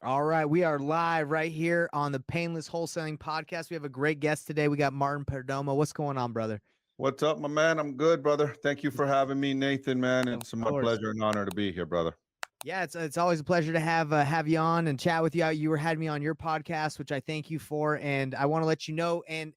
All right, we are live right here on the Payneless Wholesaling Podcast. We have a great guest today. We got Martin Perdomo. What's going on, brother? What's up, my man? I'm good, brother. Thank you for having me, Nathan, man. Of It's my course. pleasure and honor to be here, brother. Yeah, it's always a pleasure to have you on and chat with you. You had me on your podcast, which I thank you for. And I want to let you know, and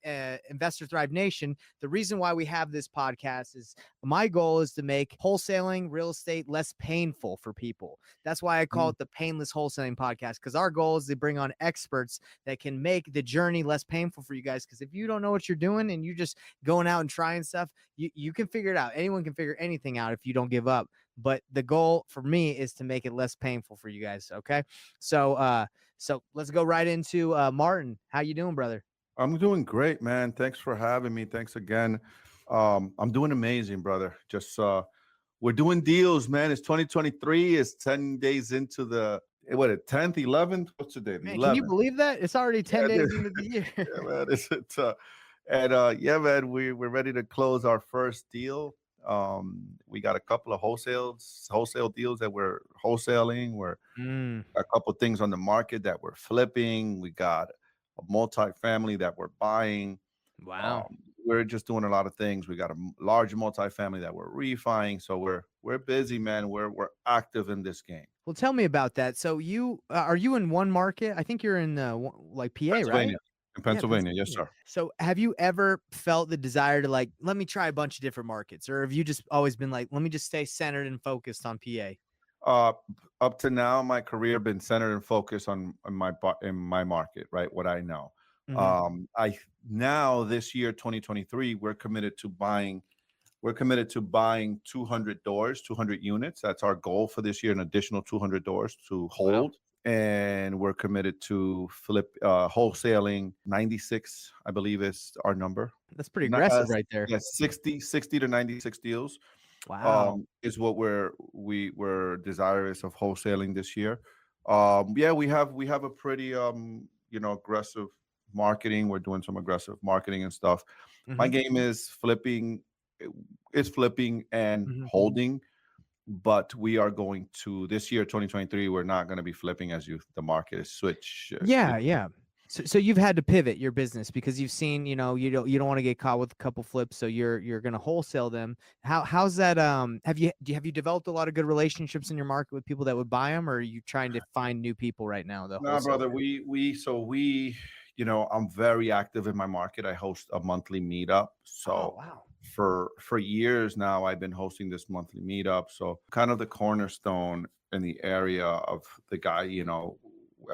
Investor Thrive Nation, the reason why we have this podcast is my goal is to make wholesaling real estate less painful for people. That's why I call it the Painless Wholesaling Podcast, because our goal is to bring on experts that can make the journey less painful for you guys. Because if you don't know what you're doing and you're just going out and trying stuff, you can figure it out. Anyone can figure anything out if you don't give up. But the goal for me is to make it less painful for you guys. Okay. So let's go right into Martin. How you doing, brother? I'm doing great, man. Thanks for having me. Thanks again. I'm doing amazing, brother. Just we're doing deals, man. It's 2023. It's 10 days into the 10th, 11th. What's today? The Man, can you 11th. believe that? It's already 10 Yeah, days into the year. yeah, man. Yeah, man. We're ready to close our first deal. We got a couple of wholesale deals that we're wholesaling. We're a couple of things on the market that we're flipping. We got a multifamily that we're buying. Wow. We're just doing a lot of things. We got a large multifamily that we're refining. So we're busy, man. We're active in this game. Well, tell me about that. So you are you in one market? I think you're in like PA, right? Pennsylvania. In Yeah, Pennsylvania, yes, sir. So have you ever felt the desire to like, let me try a bunch of different markets? Or have you just always been like, let me just stay centered and focused on PA? Up to now, my career been centered and focused on my market, right? What I know. I now this year, 2023, we're committed to buying 200 doors, 200 units. That's our goal for this year, an additional 200 doors to hold. Wow. And we're committed to wholesaling 96, I believe is our number. That's pretty aggressive right there. Yeah, 60 to 96 deals. Wow. Is what we're desirous of wholesaling this year. Yeah, we have a pretty aggressive marketing. We're doing some aggressive marketing and stuff. My game is flipping. It's flipping and holding, but we are going to this year, 2023. We're not going to be flipping as the market is switch. Yeah. So you've had to pivot your business because you've seen, you don't want to get caught with a couple flips, so you're going to wholesale them. How's that? Have you developed a lot of good relationships in your market with people that would buy them, or are you trying to find new people right now? No, brother. I'm very active in my market. I host a monthly meetup. So wow. For years now, I've been hosting this monthly meetup. So kind of the cornerstone in the area of the guy,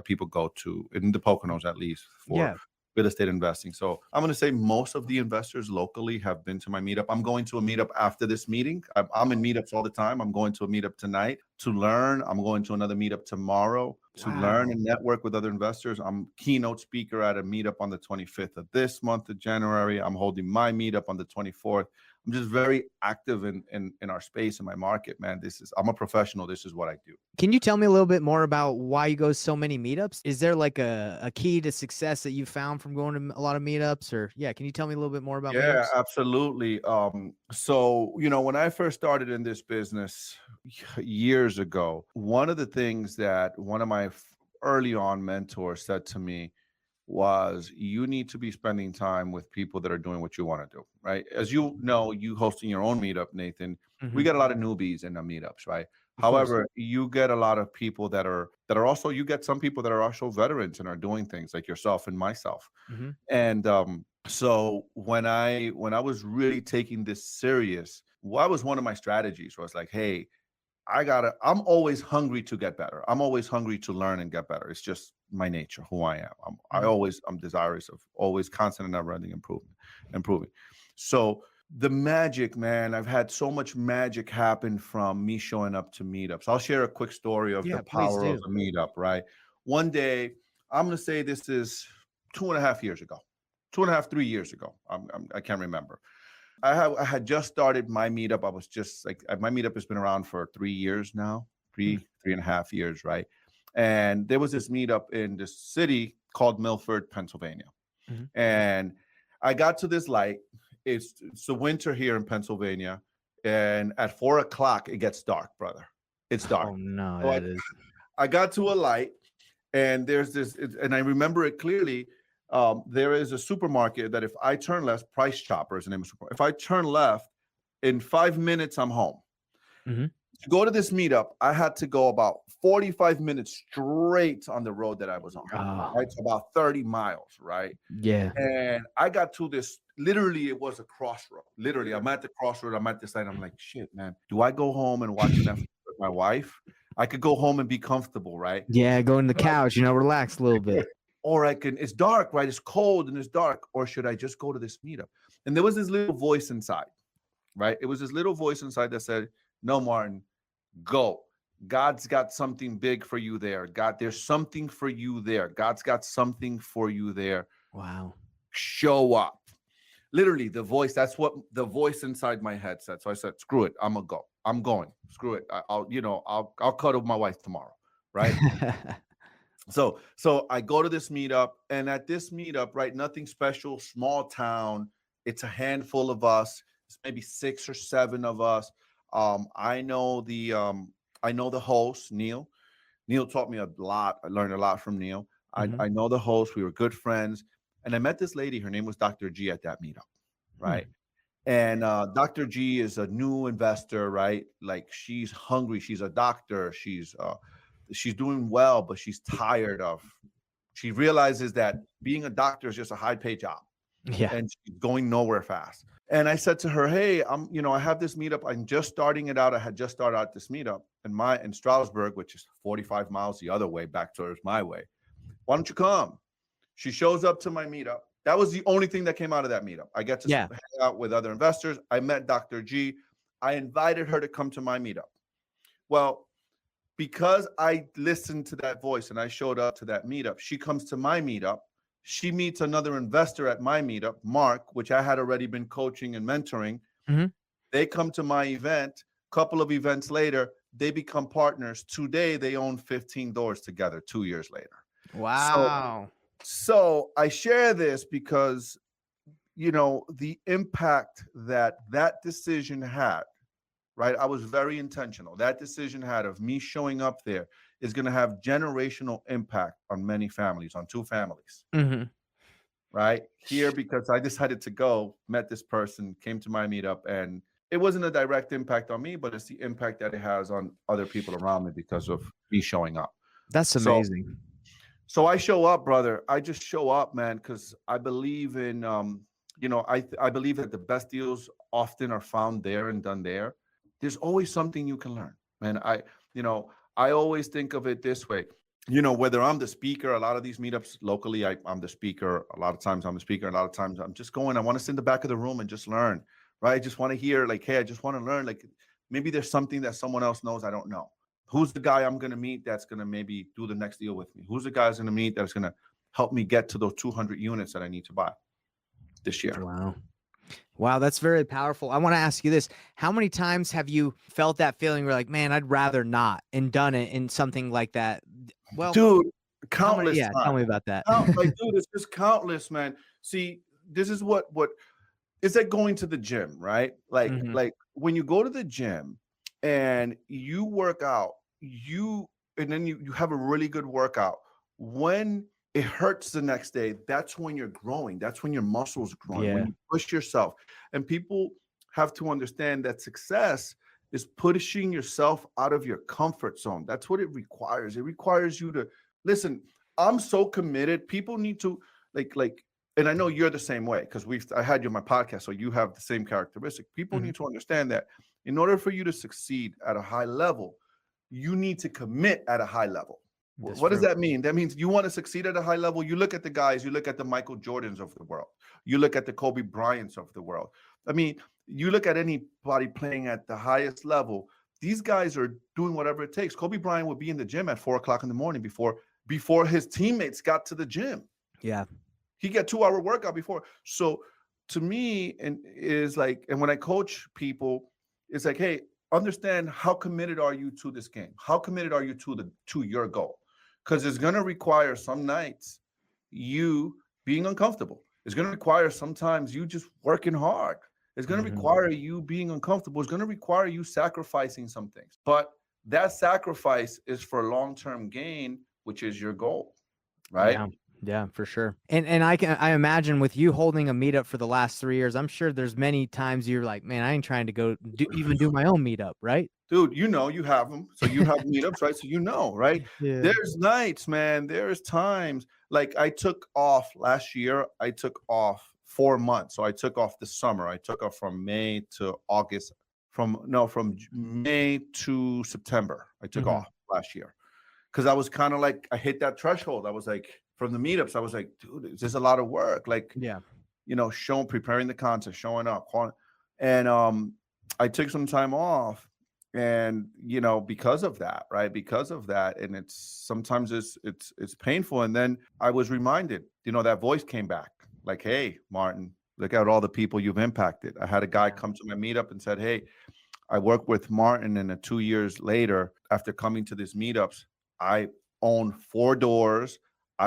people go to in the Poconos, at least for real estate investing. So I'm going to say most of the investors locally have been to my meetup. I'm going to a meetup after this meeting. I'm in meetups all the time. I'm going to a meetup tonight to learn. I'm going to another meetup tomorrow to learn and network with other investors. I'm keynote speaker at a meetup on the 25th of this month of January. I'm holding my meetup on the 24th. I'm just very active in our space, in my market, man. I'm a professional. This is what I do. Can you tell me a little bit more about why you go to so many meetups? Is there like a key to success that you found from going to a lot of meetups, or can you tell me a little bit more about meetups? Absolutely. So, when I first started in this business years ago, one of the things that one of my early on mentors said to me was, you need to be spending time with people that are doing what you want to do, right? As you know, you hosting your own meetup, Nathan, we get a lot of newbies in the meetups, right? However, you get a lot of people that are also, you get some people that are also veterans and are doing things like yourself and myself. And so when I was really taking this serious, what was one of my strategies was like, hey, I'm always hungry to get better. I'm always hungry to learn and get better. It's just my nature, who I am. I'm desirous of always constant and never-ending improving. So the magic, man, I've had so much magic happen from me showing up to meetups. I'll share a quick story of the power of a meetup, right? One day, I'm going to say this is 2.5 years ago, 3 years ago. I can't remember. I had just started my meetup. I was just like, my meetup has been around for 3 years now, three and a half years, right? And there was this meetup in this city called Milford, Pennsylvania. And I got to this light. It's the winter here in Pennsylvania. And at 4 o'clock, it gets dark, brother. It's dark. Oh, no, So I got to a light. And there's this, and I remember it clearly. There is a supermarket that if I turn left, Price Chopper is the name of the supermarket. If I turn left, in 5 minutes, I'm home. Mm-hmm. To go to this meetup, I had to go about 45 minutes straight on the road that I was on, Oh, right? So about 30 miles, right? yeah. And I got to this, literally, it was a crossroad. Literally, I'm at the crossroad. I'm at this side. I'm like, shit, man, do I go home and watch Netflix with my wife? I could go home and be comfortable, right? Yeah, go in the couch, relax a little bit. Or I can, it's dark, right? It's cold and it's dark. Or should I just go to this meetup? And there was this little voice inside, right? It was this little voice inside that said, no, Martin, go. God's got something big for you there. God, there's something for you there. God's got something for you there. Wow. Show up. Literally, the voice, that's what the voice inside my head said. So I said, screw it. I'm gonna go. I'm going. Screw it. I'll cuddle my wife tomorrow. Right. So I go to this meetup, and at this meetup, right, nothing special, small town. It's a handful of us. It's maybe 6 or 7 of us. I know the host, Neil. Neil taught me a lot. I learned a lot from Neil. Mhm. I know the host. We were good friends. And I met this lady. Her name was Dr. G at that meetup, right? And Dr. G is a new investor, right? Like, she's hungry. She's a doctor. She's doing well, but she's tired of. She realizes that being a doctor is just a high paid job, Yeah. and she's going nowhere fast. And I said to her, "Hey, I have this meetup. I'm just starting it out. I had just started out this meetup in Stroudsburg, which is 45 miles the other way, back towards my way. Why don't you come?" She shows up to my meetup. That was the only thing that came out of that meetup. I get to Yeah. hang out with other investors. I met Dr. G. I invited her to come to my meetup. Well, because I listened to that voice and I showed up to that meetup, she comes to my meetup. She meets another investor at my meetup, Mark, which I had already been coaching and mentoring. Mhm. They come to my event. Couple of events later, they become partners. Today, they own 15 doors together 2 years later. Wow. So I share this because, the impact that decision had, right? I was very intentional. That decision had of me showing up there is going to have generational impact on many families, on 2 families, Mhm. right? Here, because I decided to go, met this person, came to my meetup, and it wasn't a direct impact on me, but it's the impact that it has on other people around me because of me showing up. That's So, amazing. so I show up, brother. I just show up, man, because I believe in, I believe that the best deals often are found there and done there. There's always something you can learn, man. I always think of it this way. Whether I'm the speaker, a lot of these meetups locally, I'm the speaker. A lot of times I'm the speaker. A lot of times I'm just going. I want to sit in the back of the room and just learn, right? I just want to hear, like, hey, I just want to learn. Like, maybe there's something that someone else knows I don't know. Who's the guy I'm going to meet that's going to maybe do the next deal with me? Who's the guy I'm going to meet that's going to help me get to those 200 units that I need to buy this year? Wow. Wow, that's very powerful. I want to ask you this. How many times have you felt that feeling where, like, man, I'd rather not, and done it in something like that? Well, Dude, how many? countless Yeah, tell times. me about that. Like, dude, it's just countless, man. See, this is what it's like going to the gym, right? Like, Mhm. like when you go to the gym and you work out, and then you have a really good workout. When it hurts the next day, that's when you're growing. That's when your muscles growing. When Yeah. you push yourself. And people have to understand that success is pushing yourself out of your comfort zone. That's what it requires. It requires you to listen. I'm so committed. People need to like and I know you're the same way because I had you on my podcast, so you have the same characteristic. People Mhm. need to understand that in order for you to succeed at a high level, you need to commit at a high level. That's What does true. that mean? That means you want to succeed at a high level. You look at the guys, you look at the Michael Jordans of the world, you look at the Kobe Bryants of the world. I mean, you look at anybody playing at the highest level, these guys are doing whatever it takes. Kobe Bryant would be in the gym at 4 o'clock in the morning before his teammates got to the gym. Yeah. He got 2 hour workout before. So to me, and is like, and when I coach people, it's like, hey, understand how committed are you to this game? How committed are you to your goal? Because it's going to require some nights you being uncomfortable. It's going to require sometimes you just working hard. It's going to Mhm. require you being uncomfortable. It's going to require you sacrificing some things. But that sacrifice is for long-term gain which is your goal, right? Yeah. Yeah, for sure. And I imagine with you holding a meetup for the last 3 years, I'm sure there's many times you're like, "Man, I ain't trying to go do my own meetup," right? Dude, you have them. So you have meetups, right? So right? Yeah. There's nights, man. There's times like I took off last year. I took off 4 months. So I took off the summer. I took off from May to August. From May to September. I took Mhm. off last year because I was kind of like I hit that threshold. I was like from the meetups. I was like, dude, it's just a lot of work. Like Yeah. preparing the content, showing up, and I took some time off, and because of that, right? Because of that, and it's sometimes it's painful. And then I was reminded, that voice came back, like, "Hey, Martin, look at all the people you've impacted." I had a guy Yeah. come to my meetup and said, "Hey, I worked with Martin, and 2 years later, after coming to these meetups, I own 4 doors.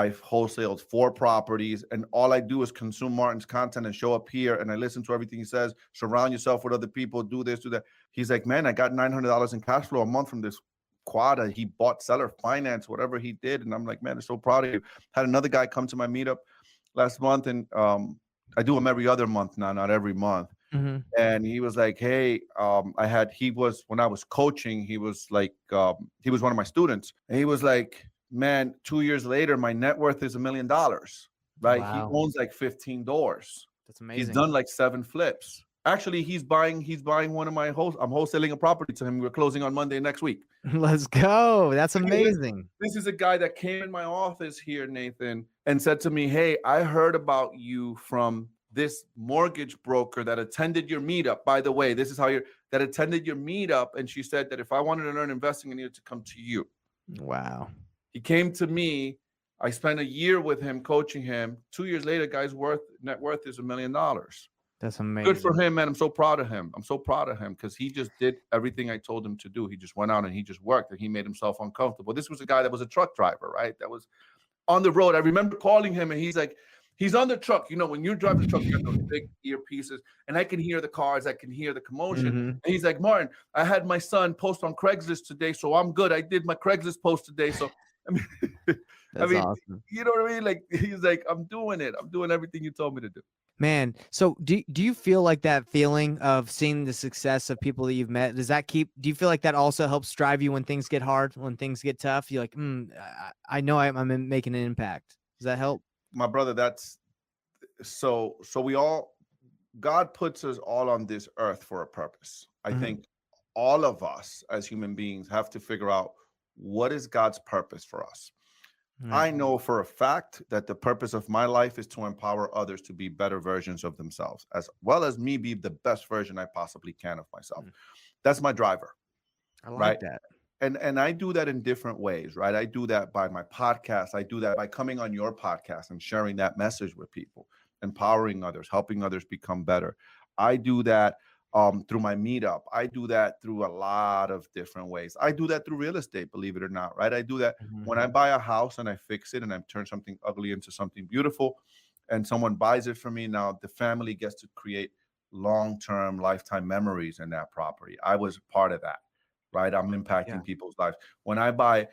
I've wholesaled 4 properties, and all I do is consume Martin's content and show up here, and I listen to everything he says. Surround yourself with other people. Do this, do that." He's like, "Man, I got $900 in cash flow a month from this quad. He bought seller finance, whatever he did." And I'm like, "Man, I'm so proud of you." Had another guy come to my meetup last month, and I do them every other month now, not every month. Mhm. And he was like, "Hey, he was when I was coaching, he was like, he was one of my students, and he was like, 'Man, 2 years later, my net worth is $1 million, right?' He Wow. owns like 15 doors. That's He's amazing. done like 7 flips. Actually, he's buying one of my I'm wholesaling a property to him. We're closing on Monday next week." Let's go. That's Okay, amazing. this is a guy that came in my office here, Nathan, and said to me, "Hey, I heard about you from this mortgage broker that attended your meetup. By the way, this is how you're that attended your meetup. And she said that if I wanted to learn investing, I needed to come to you." Wow. He came to me. I spent a year with him, coaching him. 2 years later, guy's net worth is $1 million. That's Good for amazing. him, man. I'm so proud of him. I'm so proud of him because he just did everything I told him to do. He just went out and he just worked, and he made himself uncomfortable. This was a guy that was a truck driver, right? That was on the road. I remember calling him, and he's like, he's on the truck. When you're driving the truck, you have those big earpieces, and I can hear the cars. I can hear the commotion. Mhm. And he's like, "Martin, I had my son post on Craigslist today, so I'm good. I did my Craigslist post today. So, I mean, I That's mean, awesome. you know what I mean? Like, he's like, I'm doing it. I'm doing everything you told me to do." Man, so do you feel like that feeling of seeing the success of people that you've met, do you feel like that also helps drive you when things get hard, when things get tough? You're like, I know I'm making an impact. Does that help? My brother, that's so we all God puts us all on this earth for a purpose. I Mhm. think all of us as human beings have to figure out what is God's purpose for us. Right. I know for a fact that the purpose of my life is to empower others to be better versions of themselves, as well as me be the best version I possibly can of myself. Mm. That's my driver, I right? like that. And I do that in different ways, right? I do that by my podcast. I do that by coming on your podcast and sharing that message with people, empowering others, helping others become better. I do that through my meetup. I do that through a lot of different ways. I do that through real estate, believe it or not, right? I do that Mhm. when I buy a house and I fix it and I turn something ugly into something beautiful, and someone buys it from me. Now the family gets to create long-term, lifetime memories in that property. I was part of that, right? I'm Yeah. impacting people's lives. When I buy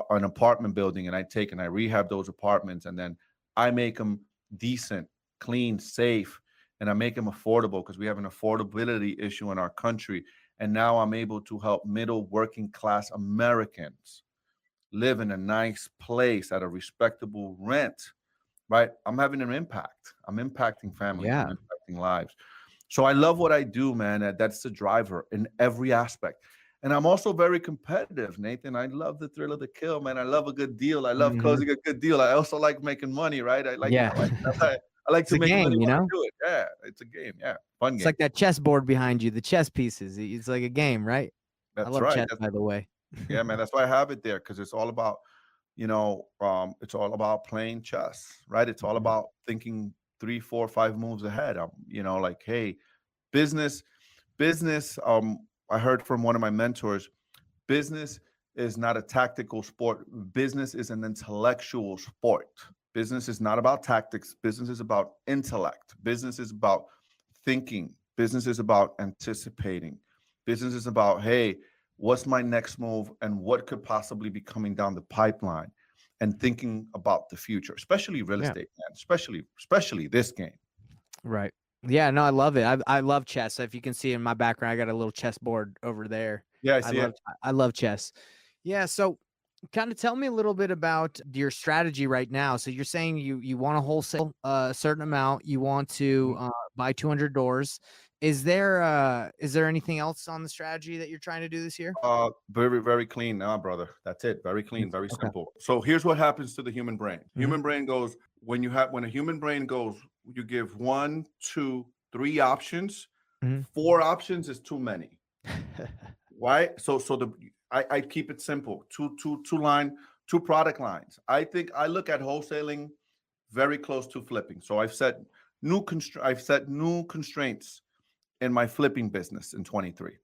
an apartment building and I take and I rehab those apartments, and then I make them decent, clean, safe, and I make them affordable because we have an affordability issue in our country. And now I'm able to help middle working class Americans live in a nice place at a respectable rent, right? I'm having an impact. I'm impacting families. I'm Yeah. impacting lives. So I love what I do, man. That's the driver in every aspect. And I'm also very competitive, Nathan. I love the thrill of the kill, man. I love a good deal. I love Mhm. closing a good deal. I also like making money, right? Yeah. I like It's to a make money game, you when I know? do it. Yeah, it's a game. Yeah, fun It's game. like that chessboard behind you, the chess pieces. It's like a game, right? I That's love right. chess, by the way. Yeah, man. That's why I have it there because it's all about, it's all about playing chess, right? It's all Mhm. about thinking 3, 4, 5 moves ahead. Like, hey, business, business. I heard from one of my mentors, business is not a tactical sport. Business is an intellectual sport. Business is not about tactics. Business is about intellect. Business is about thinking. Business is about anticipating. Business is about, hey, what's my next move and what could possibly be coming down the pipeline? and thinking about the future, especially real Yeah. estate, man, especially this game. Right. Yeah, no, I love it. I love chess. If you can see in my background, I got a little chess board over there. Yeah, I I see love it. I love chess. Yeah, so kind of tell me a little bit about your strategy right now. So you're saying you want to wholesale a certain amount, you want to buy 200 doors. Is there anything else on the strategy that you're trying to do this year? Very, very clean now, brother. That's it. Very clean, very Okay. simple. So here's what happens to the human brain. Mhm. Human brain goes when a human brain goes, you give 1, 2, 3 options. Mhm. 4 options is too many, right? I keep it simple. Two product lines. I think I look at wholesaling very close to flipping. So I've set new constraints in my flipping business in 23.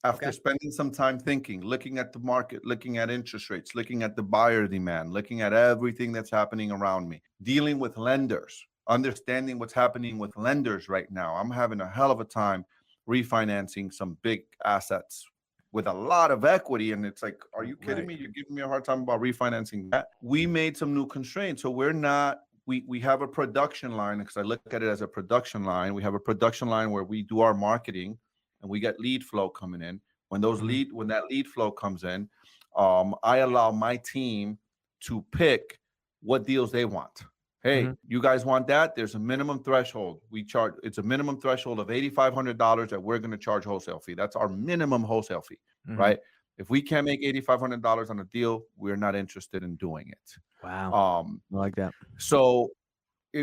After Okay. spending some time thinking, looking at the market, looking at interest rates, looking at the buyer demand, looking at everything that's happening around me, dealing with lenders, understanding what's happening with lenders right now. I'm having a hell of a time refinancing some big assets with a lot of equity. And it's like, are you kidding Right. me? You're giving me a hard time about refinancing that. We made some new constraints. So we have a production line, because I look at it as a production line. We have a production line where we do our marketing and we get lead flow coming in. When that lead flow comes in, I allow my team to pick what deals they want. Hey, Mhm. you guys want that? There's a minimum threshold. It's a minimum threshold of $8,500 that we're going to charge wholesale fee. That's our minimum wholesale fee, Mhm. right? If we can't make $8,500 on a deal, we're not interested in doing it. Wow. I like that. So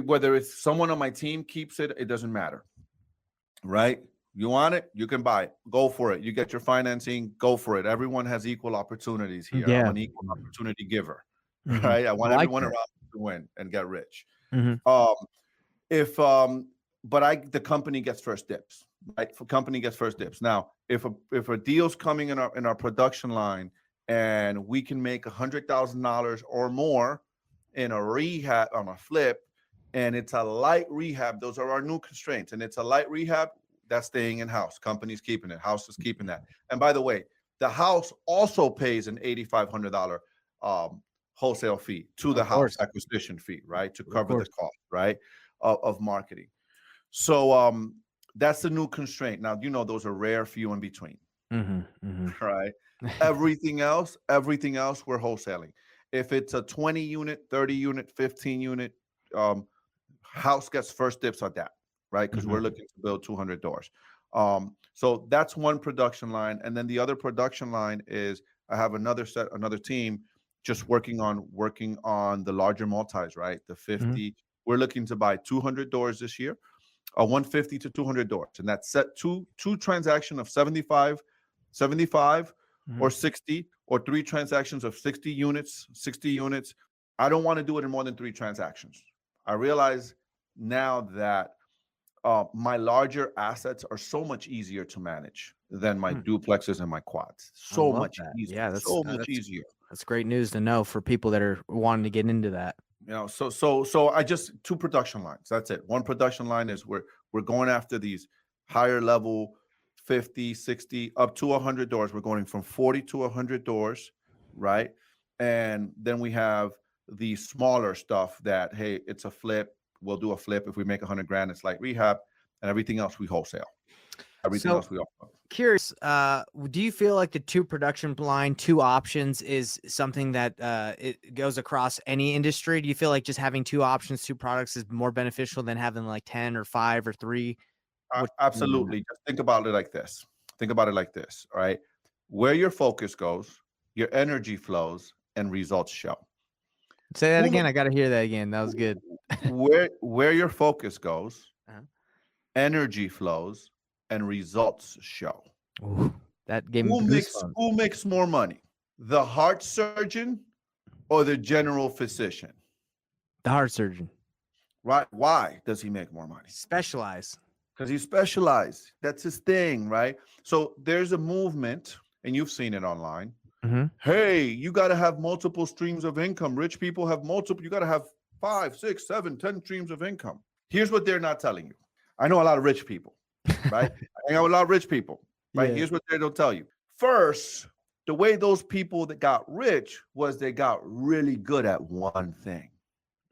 whether it's someone on my team keeps it, it doesn't matter, right? You want it, you can buy it. Go for it. You get your financing, go for it. Everyone has equal opportunities here. I'm Yeah. an equal opportunity giver, Mhm. right? I I want like everyone that. around to win and get rich. Mhm. Um, if but the company gets first dibs, right? For company gets first dibs. Now, if a deal's coming in our production line and we can make $100,000 or more in a rehab on a flip, and it's a light rehab, those are our new constraints, and it's a light rehab, that's staying in house. Company's keeping it. House is keeping that. And by the way, the house also pays an $8,500 wholesale fee to the Of house, course. acquisition fee, right, to Of cover the course. cost, right, of marketing. So that's the new constraint. Now, those are rare, few in between, Mhm. Mhm. right? Everything else, we're wholesaling. If it's a 20 unit, 30 unit, 15 unit, um, house gets first dibs on that, right? Because we're Mhm. looking to build 200 doors. So that's one production line, and then the other production line is I have another team just working on the larger multis, right? The Mhm. 50. We're looking to buy 200 doors this year, 150 to 200 doors, and that's set two transaction of 75 or Mhm. 60, or 3 transactions of 60 units. I don't want to do it in more than 3 transactions. I realize now that my larger assets are so much easier to manage than my Mm. duplexes and my quads. I So love much that. easier. Yeah, So much easier. that's great news to know for people that are wanting to get into that. So I just 2 production lines. That's it. One production line is we're going after these higher level 50, 60, up to 100 doors. We're going from 40 to 100 doors, right? And then we have the smaller stuff that, hey, it's a flip. We'll do a flip. If we make 100 grand, it's like rehab, and everything else we wholesale. Everything So else we offer. curious, do you feel like the two production line, two options is something that it goes across any industry? Do you feel like just having two options, two products is more beneficial than having like 10 or 5 or 3? What Absolutely. Just think about it like this. All right. Where your focus goes, your energy flows, and results show. Say that Who again. ma- I got to hear that again. That was good. where your focus goes, Uh-huh. energy flows, and results show. Ooh, that gave me goosebumps. Who makes more money? The heart surgeon or the general physician? The heart surgeon. Right? Why does he make more money? Specialize. Because he's specialized. That's his thing, right? So there's a movement, and you've seen it online. Mhm. Hey, you got to have multiple streams of income. Rich people have multiple. You got to have 5, 6, 7, 10 streams of income. Here's what they're not telling you. I know a lot of rich people, right? I know a lot of rich people, right? Yeah. Here's what they don't tell you. First, The way those people that got rich was they got really good at one thing.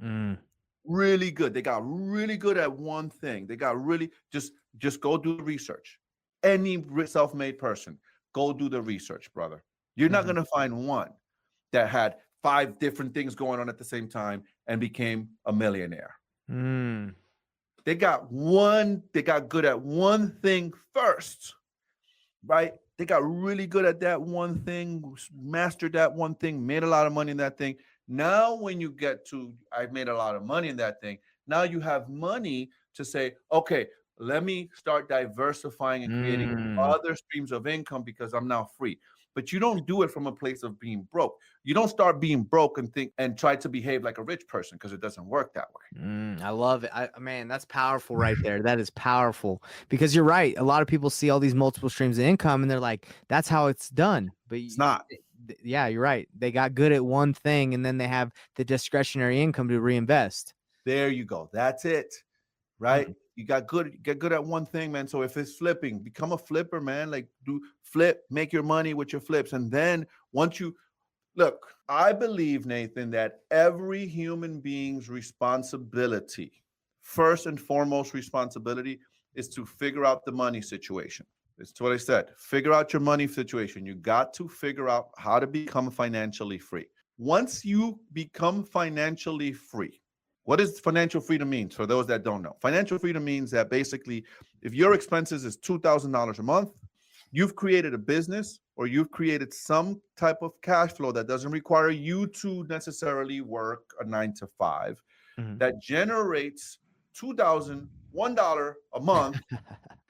Mm. Really good. They got really good at one thing. They got really just go do the research. Any self-made person, go do the research, brother. You're not Mhm. going to find one that had 5 different things going on at the same time and became a millionaire. Mm. They got good at one thing first, right? They got really good at that one thing, mastered that one thing, made a lot of money in that thing. Now, when you get to, I've made a lot of money in that thing, now you have money to say, okay, let me start diversifying and creating Mm. other streams of income because I'm now free. But you don't do it from a place of being broke. You don't start being broke and think and try to behave like a rich person because it doesn't work that way. I love it. Man, that's powerful right there. That is powerful because you're right. A lot of people see all these multiple streams of income and they're like, that's how it's done. But It's not. yeah, you're right. They got good at one thing and then they have the discretionary income to reinvest. There you go. That's it. Right? Mm. You get good at one thing, man. So if it's flipping, become a flipper, man. Like do flip, make your money with your flips. And then once you look, I believe, Nathan, that every human being's responsibility, first and foremost responsibility, is to figure out the money situation. It's what I said. Figure out your money situation. You got to figure out how to become financially free. Once you become financially free, what does financial freedom mean for those that don't know? Financial freedom means that basically, if your expenses is $2,000 a month, you've created a business or you've created some type of cash flow that doesn't require you to necessarily work a 9 to 5 Mhm. that generates $2,001 a month,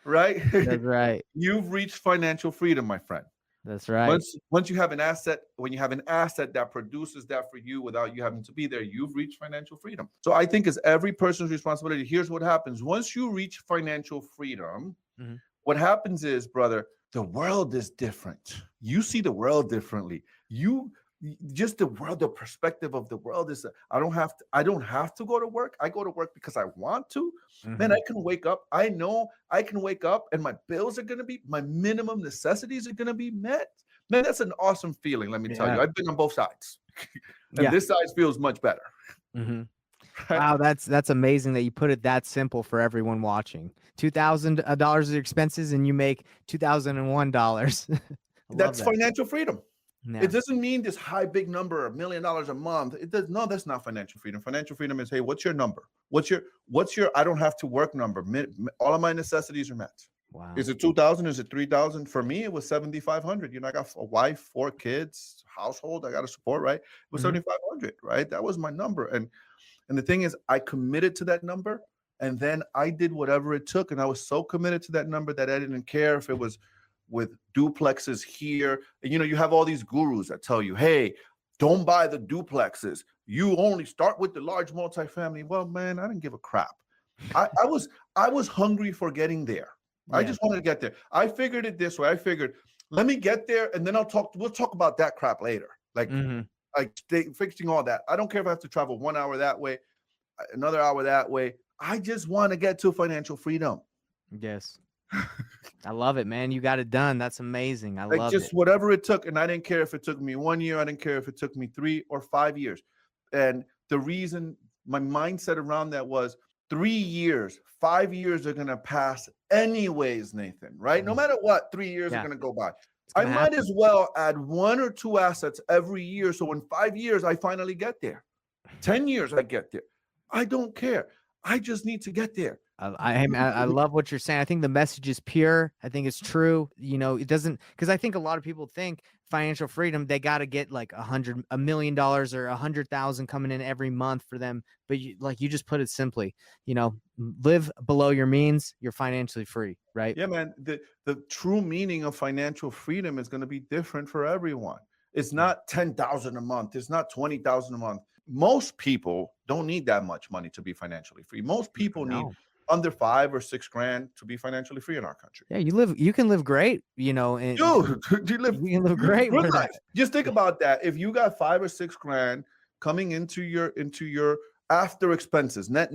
right? That's right. You've reached financial freedom, my friend. That's right. Once you have an asset, when you have an asset that produces that for you without you having to be there, you've reached financial freedom. So I think it's every person's responsibility. Here's what happens. Once you reach financial freedom, Mhm. what happens is, brother, the world is different. You see the world differently. You just the world, the perspective of the world is I don't have to go to work. I go to work because I want to. Man, Mhm. I can wake up. I know I can wake up and my bills are gonna be my minimum necessities are gonna be met. Man, that's an awesome feeling. Let me tell you. Yeah. I've been on both sides. And Yeah. this side feels much better. Mhm. Right? Wow, that's amazing that you put it that simple for everyone watching. $2,000 of expenses and you make $2,001. I love That's that. financial freedom. It Yeah. doesn't mean this high big number, $1 million a month. It does no, that's not financial freedom. Financial freedom is, hey, what's your number? What's your I don't have to work number? All of my necessities are met. Wow. Is it 2,000? Is it 3,000? For me, it was 7,500. I got a wife, 4 kids, household. I got to support, right? It was Mhm. 7,500, right? That was my number. And the thing is, I committed to that number, and then I did whatever it took. And I was so committed to that number that I didn't care if it was with duplexes here. And you have all these gurus that tell you, hey, don't buy the duplexes. You only start with the large multifamily. Well, man, I didn't give a crap. I was hungry for getting there. I Yeah. just wanted to get there. I figured it this way. I figured, let me get there, and then we'll talk about that crap later. Mhm. Like fixing all that. I don't care if I have to travel 1 hour that way, another hour that way. I just want to get to financial freedom. Yes. I love it, man. You got it done. That's amazing. I Like love just it. whatever it took. And I didn't care if it took me 1 year. I didn't care if it took me 3 or 5 years. And the reason my mindset around that was 3 years, 5 years are going to pass anyways, Nathan, right? No Mhm. matter what, 3 years are Yeah. going to go by. It's I gonna might happen. as well add 1 or 2 assets every year. So in 5 years, I finally get there. 10 years, I get there. I don't care. I just need to get there. I love what you're saying. I think the message is pure. I think it's true. It doesn't because I think a lot of people think financial freedom they got to get like $1 million or 100,000 coming in every month for them. But like you just put it simply, live below your means. You're financially free, right? Yeah, man. The true meaning of financial freedom is going to be different for everyone. It's Yeah. not 10,000 a month. It's not 20,000 a month. Most people don't need that much money to be financially free. Most people need No. under 5 or 6 grand to be financially free in our country. Yeah, you can live great, and Dude, you can live you live great good for that. life. Just think about that. If you got 5 or 6 grand coming into your after expenses, net,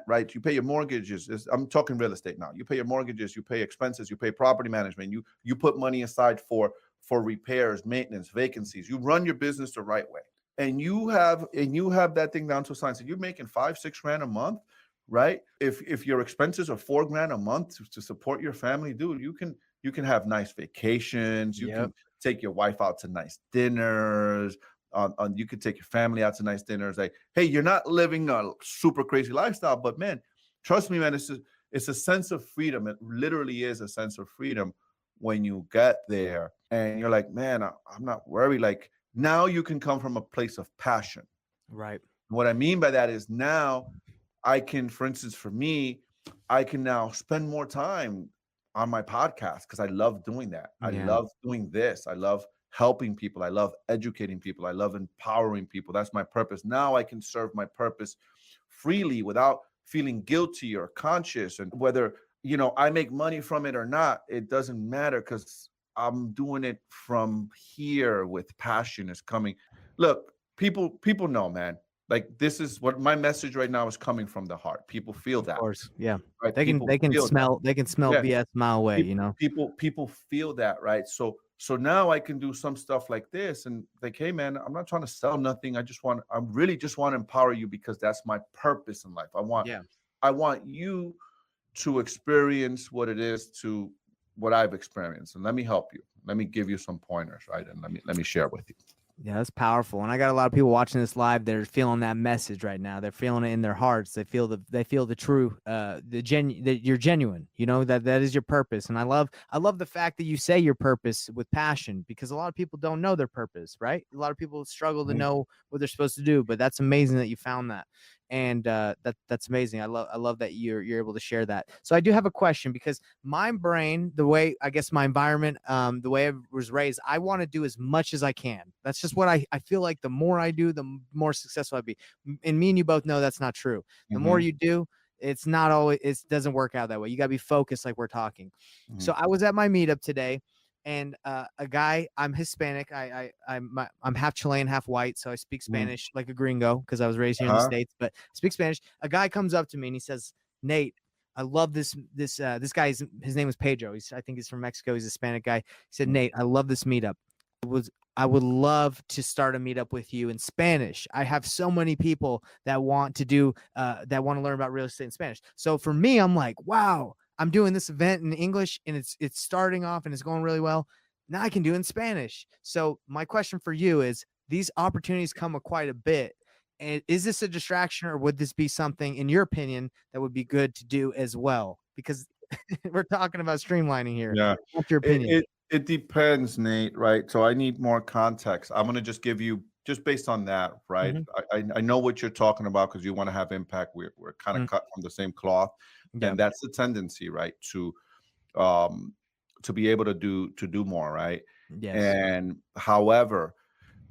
right? You pay your mortgages. I'm talking real estate now. You pay your mortgages, you pay expenses, you pay property management. You put money aside for repairs, maintenance, vacancies. You run your business the right way. And you have that thing down to a science. And you're making 5-6 grand a month, right? If your expenses are 4 grand a month to support your family, dude, you can have nice vacations. You Yep. can take your wife out to nice dinners. You could take your family out to nice dinners. Like, hey, you're not living a super crazy lifestyle, but man, trust me, man, it's a sense of freedom. It literally is a sense of freedom when you get there, and you're like, man, I'm not worried. Like, now you can come from a place of passion. Right. What I mean by that is now I can, for instance, for me, I can now spend more time on my podcast because I love doing that. I Yeah. love doing this. I love helping people. I love educating people. I love empowering people. That's my purpose. Now I can serve my purpose freely without feeling guilty or conscious. And whether, I make money from it or not, it doesn't matter because I'm doing it from here with passion is coming. Look, people know, man. Like, this is what my message right now is coming from the heart. People feel Of that, course. Yeah. right? They can People they can feel that. smell they can smell Yeah. BS a mile away, you People know. people feel that, right? So now I can do some stuff like this and like, hey man, I'm not trying to sell nothing. I really just want to empower you because that's my purpose in life. Yeah. I want you to experience what I've experienced. And let me help you. Let me give you some pointers, right? And let me share with you. Yeah, that's powerful. And I got a lot of people watching this live. They're feeling that message right now. They're feeling it in their hearts. They feel the true, that you're genuine, that is your purpose. And I love the fact that you say your purpose with passion, because a lot of people don't know their purpose, right? A lot of people struggle to Mhm. know what they're supposed to do, but that's amazing that you found that. And that's amazing. I love that you're able to share that. So I do have a question, because my brain, the way, I guess, my environment, the way I was raised, I want to do as much as I can. That's just what I feel like. The more I do, the more successful I'd be. And me and you both know that's not true. The more Mhm. you do, it's not always, it doesn't work out that way. You got to be focused, like we're talking. So Mhm. I was at my meetup today, and a guy, I'm Hispanic. I'm half Chilean, half white, so I speak Mhm. Spanish like a gringo because I was raised here in the Uh-huh. States. But I speak Spanish. A guy comes up to me and he says, "Nate, I love this guy. His name is Pedro. I think he's from Mexico. He's a Hispanic guy." He said, Mhm. "Nate, I love this meetup. I would love to start a meetup with you in Spanish. I have so many people that want to learn about real estate in Spanish." So for me, I'm like, wow, I'm doing this event in English and it's starting off and it's going really well. Now I can do it in Spanish. So my question for you is, these opportunities come with quite a bit. And is this a distraction, or would this be something, in your opinion, that would be good to do as well? Because we're talking about streamlining here. Yeah. What's your It, opinion? it it depends, Nate, right? So I need more context. I'm gonna just give you just based on that, right? Hmm. I know what you're talking about because you want to have impact. We're kind of cut from the same cloth, Yeah. and that's the tendency, right? Um to be able to do more, right? Yes. And however,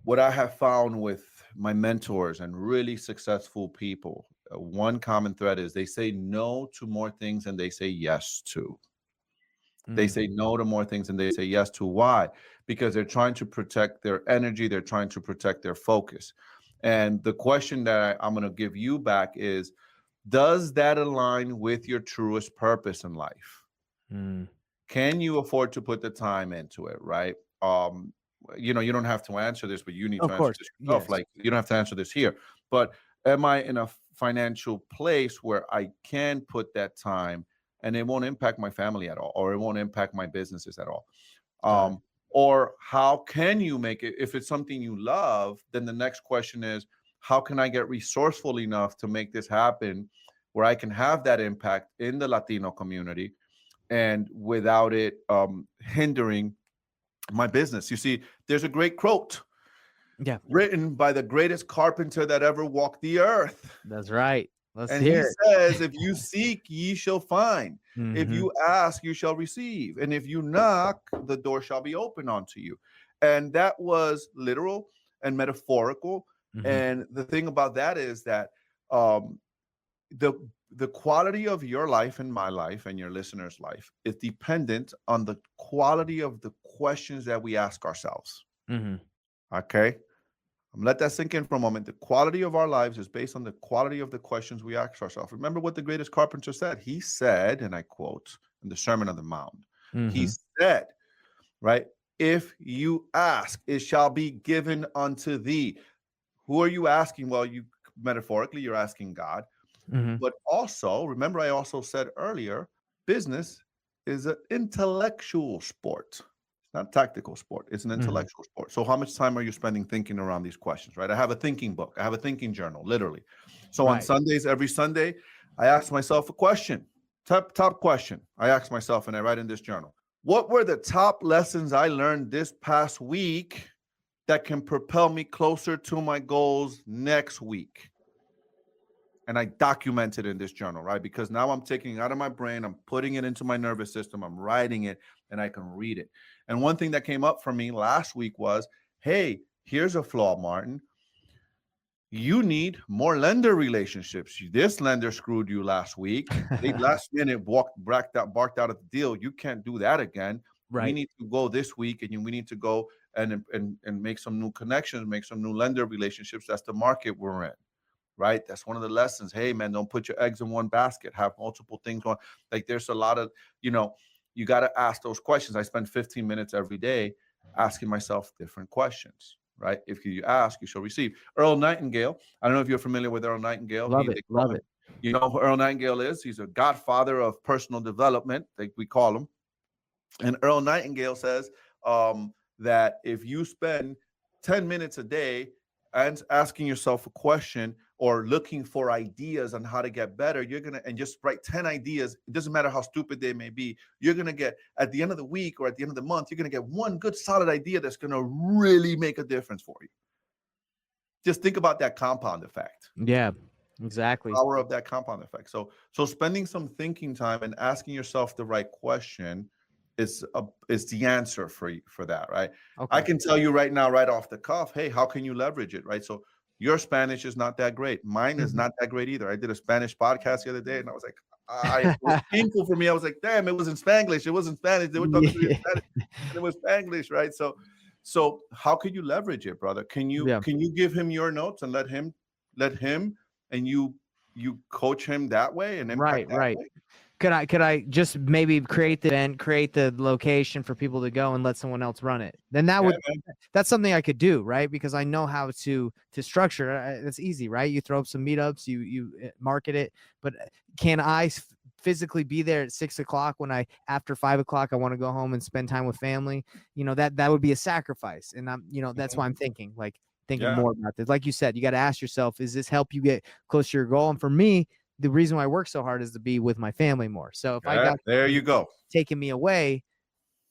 what I have found with my mentors and really successful people, one common thread is they say no to more things than they say yes to. They Mm. say no to more things than they say yes to. Why? Because they're trying to protect their energy, they're trying to protect their focus. And the question that I'm going to give you back is, does that align with your truest purpose in life? Mm. Can you afford to put the time into it, right? um you don't have to answer this, but you need to Of answer course. this yourself. Yes. Like, you don't have to answer this here, but am I in a financial place where I can put that time and it won't impact my family at all, or it won't impact my businesses at all? Got it. Or how can you make it, if it's something you love, then the next question is, how can I get resourceful enough to make this happen where I can have that impact in the Latino community and without it hindering my business? You see, there's a great quote Yeah, written by the greatest carpenter that ever walked the earth. that's right. Let's And he hear it. says, if you seek, ye shall find. If Mhm. you ask, you shall receive. And if you knock, the door shall be open unto you. And that was literal and metaphorical. Mhm. And the thing about that is that um, the the quality of your life and my life and your listeners' life is dependent on the quality of the questions that we ask ourselves. Mhm. Okay. Let that sink in for a moment. The quality of our lives is based on the quality of the questions we ask ourselves. Remember what the greatest carpenter said? He said, and I quote in the Sermon on the Mount, he Mhm. said, right? If you ask, it shall be given unto thee. Who are you asking? Well, you metaphorically, you're asking God. Hmm. But also, remember, I also said earlier, business is an intellectual sport. It's not a tactical sport. It's an Hmm. intellectual sport. So how much time are you spending thinking around these questions, right? I have a thinking book. I have a thinking journal, literally. So on Right. Sundays, every Sunday, I ask myself a question. Top question. I ask myself and I write in this journal. What were the top lessons I learned this past week that can propel me closer to my goals next week? And I document it in this journal, right? Because now I'm taking it out of my brain, I'm putting it into my nervous system, I'm writing it, and I can read it. And one thing that came up for me last week was, hey, here's a flaw, Martin. You need more lender relationships. This lender screwed you last week. They last minute barked out of the deal. You can't do that again. We Right. need to go this week, and we need to go and make some new connections, make some new lender relationships. That's the market we're in, right? That's one of the lessons. Hey, man, don't put your eggs in one basket. Have multiple things on. Like there's a lot of, you got to ask those questions. I spend 15 minutes every day asking myself different questions, right? If you ask, you shall receive. Earl Nightingale. I don't know if you're familiar with Earl Nightingale. Love They it. call Love him, it. you know who Earl Nightingale is? He's a godfather of personal development, like we call him. And Earl Nightingale says that if you spend 10 minutes a day and asking yourself a question or looking for ideas on how to get better, you're going to, and just write 10 ideas, it doesn't matter how stupid they may be, you're going to get, at the end of the week or at the end of the month, you're going to get one good solid idea that's going to really make a difference for you. Just think about that compound effect. Yeah, exactly. Power of that compound effect. So spending some thinking time and asking yourself the right question is the answer for that, right? I Okay. can tell you right now, right off the cuff, hey, how can you leverage it, right? So your Spanish is not that great. Mine is Mhm. not that great either. I did a Spanish podcast the other day, and I was like, it was painful for me. I was like, damn, it was in Spanglish. It wasn't Spanish. They were talking to me in Yeah. Spanish, and it was Spanglish, right? So how could you leverage it, brother? Yeah. Can you give him your notes and let him and you coach him that way and impact Right. that Right. way? Could I just maybe create the event, create the location for people to go and let someone else run it? Then Yeah, that's something I could do, right? Because I know how to structure it. It's easy, right? You throw up some meetups, you market it, but can I physically be there at 6 o'clock when after 5 o'clock I want to go home and spend time with family? That would be a sacrifice, and that's mhm, why I'm thinking yeah, more about this. Like you said, you got to ask yourself, is this help you get closer to your goal? And for me, the reason why I work so hard is to be with my family more. So if I yeah. got There something you go. taking me away,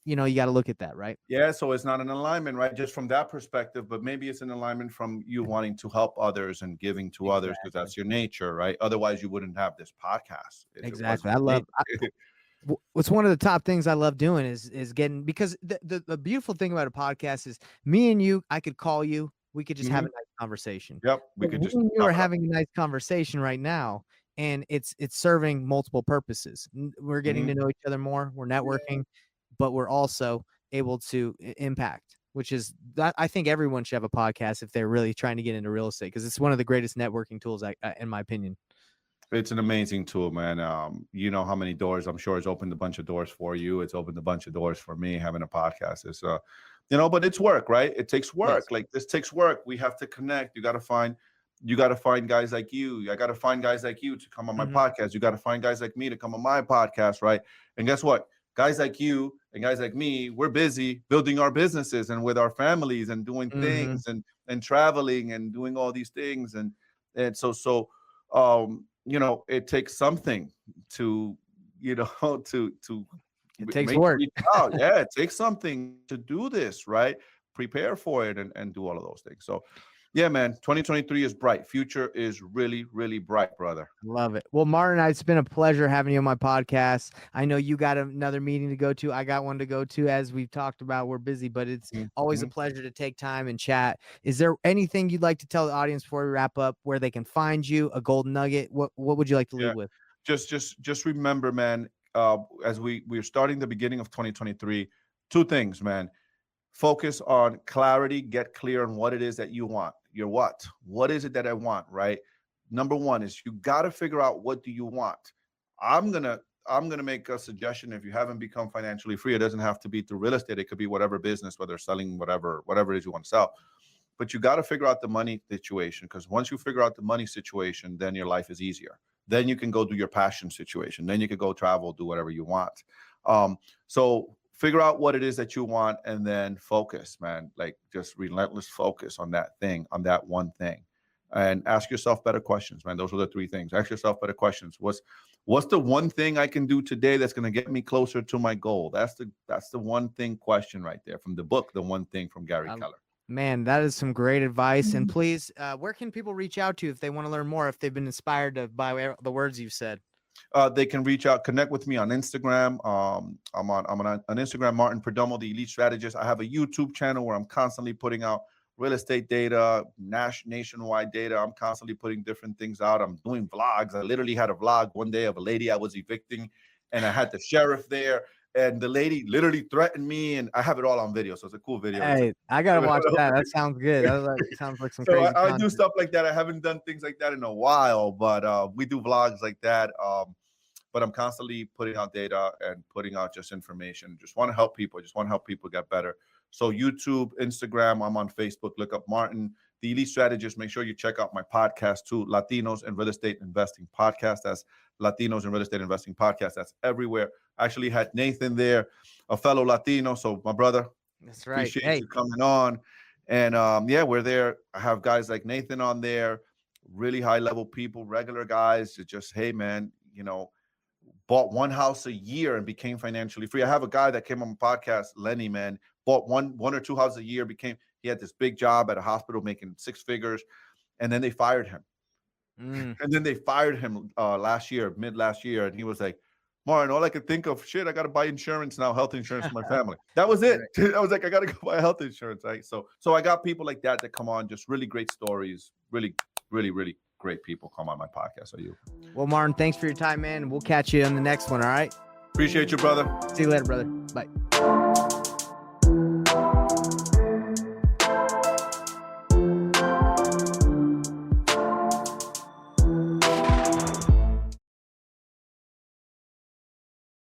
you got to look at that, right? Yeah, so it's not an alignment, right? Just from that perspective, but maybe it's an alignment from you wanting to help others and giving to others because Exactly. that's your nature, right? Otherwise, you wouldn't have this podcast if it Exactly. wasn't your nature. What's one of the top things I love doing is getting, because the beautiful thing about a podcast is me and you, I could call you, we could just have a Mhm. nice conversation. Yep, we But could we just and you chop are it up. having a nice conversation right now, and it's serving multiple purposes. We're getting Mhm. to know each other more, we're networking, but we're also able to impact, which is that I think everyone should have a podcast if they're really trying to get into real estate, because it's one of the greatest networking tools, in my opinion. It's an amazing tool, man. You know how many doors I'm sure it's opened a bunch of doors for you. It's opened a bunch of doors for me having a podcast. But it's work, right? It takes Yes. work. Like this takes work. We have to connect. You got to find guys like you. I got to find guys like you to come on my Hmm. podcast. You got to find guys like me to come on my podcast, right? And guess what? Guys like you and guys like me, we're busy building our businesses and with our families and doing Hmm. things and traveling and doing all these things and it takes something to to It takes make work. reach out. Yeah, it takes something to do this, right? Prepare for it and do all of those things. So yeah, man, 2023 is bright. Future is really, really bright, brother. Love it. Well, Martin, it's been a pleasure having you on my podcast. I know you got another meeting to go to. I got one to go to. As we've talked about, we're busy, but it's always a Mhm. pleasure to take time and chat. Is there anything you'd like to tell the audience before we wrap up, where they can find you, a golden nugget? What would you like to Yeah. leave with? Just remember, man, as we're starting the beginning of 2023, two things, man. Focus on clarity, get clear on what it is that you want. Your what is it that I want, right? Number one is you got to figure out, what do you want. i'm gonna I'm going to make a suggestion. If you haven't become financially free, it doesn't have to be through real estate. It could be whatever business, whether selling whatever it is you want to sell. But you got to figure out the money situation, because once you figure out the money situation, then your life is easier. Then you can go do your passion situation. Then you can go travel, do whatever you want. So figure out what it is that you want, and then focus, man. Like, just relentless focus on that thing, on that one thing. And ask yourself better questions, man. Those are the 3 things. Ask yourself better questions. What's the one thing I can do today that's going to get me closer to my goal? That's the one thing question right there from the book, The One Thing, from Gary Keller. Man, that is some great advice. And please, where can people reach out to if they want to learn more, if they've been inspired by the words you've said? They can reach out, connect with me on Instagram. I'm on Instagram, Martin Perdomo, the Elite Strategist. I have a YouTube channel where I'm constantly putting out real estate data, nationwide data. I'm constantly putting different things out. I'm doing vlogs. I literally had a vlog one day of a lady I was evicting, and I had the sheriff there. And the lady literally threatened me, and I have it all on video, so it's a cool video. Hey, I gotta watch that. That sounds good. That sounds like some so crazy. I do stuff like that. I haven't done things like that in a while, but we do vlogs like that. But I'm constantly putting out data and putting out just information. Just want to help people. Just want to help people get better. So YouTube, Instagram, I'm on Facebook. Look up Martin, the Elite Strategist. Make sure you check out my podcast too, Latinos and Real Estate Investing Podcast. That's Latinos and Real Estate Investing Podcast. That's everywhere. I actually had Nathan there, a fellow Latino. So my brother, that's right. Appreciate you coming on. And yeah, we're there. I have guys like Nathan on there, really high level people, regular guys that just, hey man, bought one house a year and became financially free. I have a guy that came on my podcast, Lenny, man, bought one or 2 houses a year, he had this big job at a hospital making 6 figures, and then they fired him. And then they fired him mid last year, and he was like, Martin, all I could think of, I got to buy insurance now, health insurance for my family. That was it. I was like, I got to go buy health insurance, right? So I got people like that come on, just really great stories, really, really, really great people come on my podcast. Are you? Well, Martin, thanks for your time, man. We'll catch you on the next one. All right. Appreciate you, brother. See you later, brother. Bye.